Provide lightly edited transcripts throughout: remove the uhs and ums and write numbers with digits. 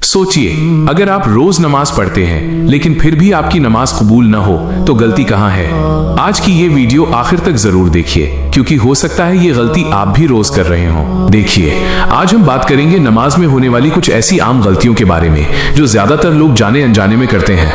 सोचिए, अगर आप रोज नमाज पढ़ते हैं लेकिन फिर भी आपकी नमाज कबूल न हो तो गलती कहाँ है। आज की ये वीडियो आखिर तक जरूर देखिए, क्योंकि हो सकता है ये गलती आप भी रोज कर रहे हों। देखिए, आज हम बात करेंगे नमाज में होने वाली कुछ ऐसी आम गलतियों के बारे में जो ज्यादातर लोग जाने अनजाने में करते हैं।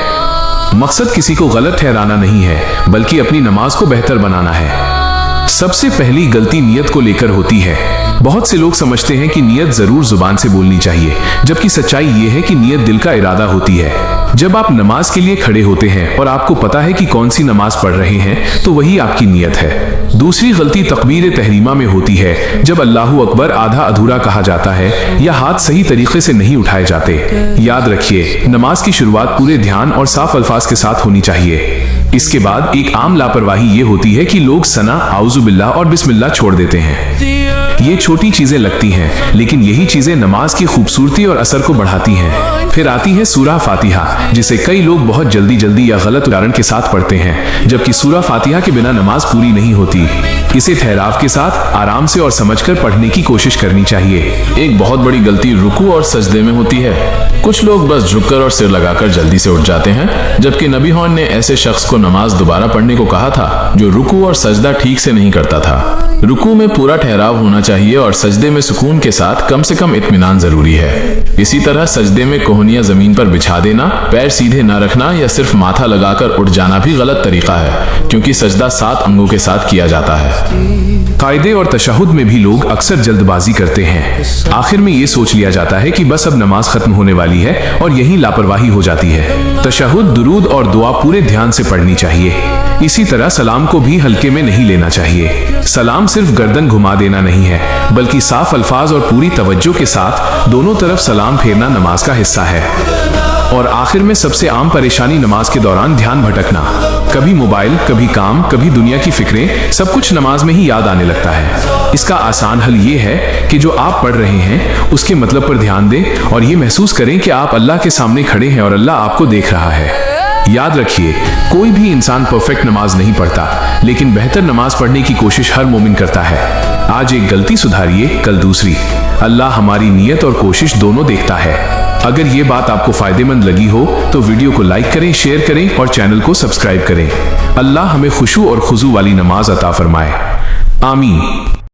मकसद किसी को गलत ठहराना नहीं है, बल्कि अपनी नमाज को बेहतर बनाना है। सबसे पहली गलती नियत को लेकर होती है। बहुत से लोग समझते हैं कि नियत जरूर जुबान से बोलनी चाहिए, जबकि सच्चाई ये है कि नियत दिल का इरादा होती है। जब आप नमाज के लिए खड़े होते हैं और आपको पता है कि कौन सी नमाज पढ़ रहे हैं, तो वही आपकी नियत है। दूसरी गलती तकबीर तहरीमा में होती है, जब अल्लाहू अकबर आधा अधूरा कहा जाता है या हाथ सही तरीके से नहीं उठाए जाते। याद रखिए, नमाज की शुरुआत पूरे ध्यान और साफ अल्फाज के साथ होनी चाहिए। इसके बाद एक आम लापरवाही ये होती है कि लोग सना, आउज़ु बिल्लाह और बिस्मिल्लाह छोड़ देते हैं। ये छोटी चीजें लगती हैं, लेकिन यही चीजें नमाज की खूबसूरती और असर को बढ़ाती हैं। फिर आती है सूरह फातिहा, जिसे कई लोग बहुत जल्दी या गलत उच्चारण के साथ पढ़ते हैं, जबकि सूरह फातिहा के बिना नमाज पूरी नहीं होती। इसे ठहराव के साथ आराम से और समझकर पढ़ने की कोशिश करनी चाहिए। एक बहुत बड़ी गलती रुकू और सजदे में होती है। कुछ लोग बस झुककर और सिर लगाकर जल्दी से उठ जाते हैं, जबकि नबी हौन ने ऐसे शख्स को नमाज दोबारा पढ़ने को कहा था जो रुकू और सजदा ठीक से नहीं करता था। रुकू में पूरा ठहराव होना चाहिए और सजदे में सुकून के साथ कम से कम इत्मीनान जरूरी है। इसी तरह सजदे में कोहनियां जमीन पर बिछा देना, पैर सीधे न रखना या सिर्फ माथा लगाकर उठ जाना भी गलत तरीका है, क्योंकि सजदा 7 अंगों के साथ किया जाता है। कायदे और तशहुद में भी लोग अक्सर जल्दबाजी करते हैं। आखिर में ये सोच लिया जाता है कि बस अब नमाज खत्म होने वाली है और यही लापरवाही हो जाती है। तशहुद, दुरूद और दुआ पूरे ध्यान से पढ़नी चाहिए। इसी तरह सलाम को भी हल्के में नहीं लेना चाहिए। सलाम सिर्फ गर्दन घुमा देना नहीं है, बल्कि साफ अल्फाज और पूरी तवज्जो के साथ दोनों तरफ सलाम फेरना नमाज का हिस्सा है। और आखिर में सबसे आम परेशानी नमाज के दौरान ध्यान भटकना। कभी मोबाइल, कभी काम, कभी दुनिया की फिक्रें, सब कुछ नमाज में ही याद आने लगता है। इसका आसान हल ये है कि जो आप पढ़ रहे हैं उसके मतलब पर ध्यान दें और ये महसूस करें कि आप अल्लाह के सामने खड़े हैं और अल्लाह आपको देख रहा है। याद रखिए, कोई भी इंसान परफेक्ट नमाज नहीं पढ़ता, लेकिन बेहतर नमाज पढ़ने की कोशिश हर मोमिन करता है। आज एक गलती सुधारिए, कल दूसरी। अल्लाह हमारी नियत और कोशिश दोनों देखता है। अगर ये बात आपको फायदेमंद लगी हो तो वीडियो को लाइक करें, शेयर करें और चैनल को सब्सक्राइब करें। अल्लाह हमें खुशू और खुजू वाली नमाज अता फरमाए। आमीन।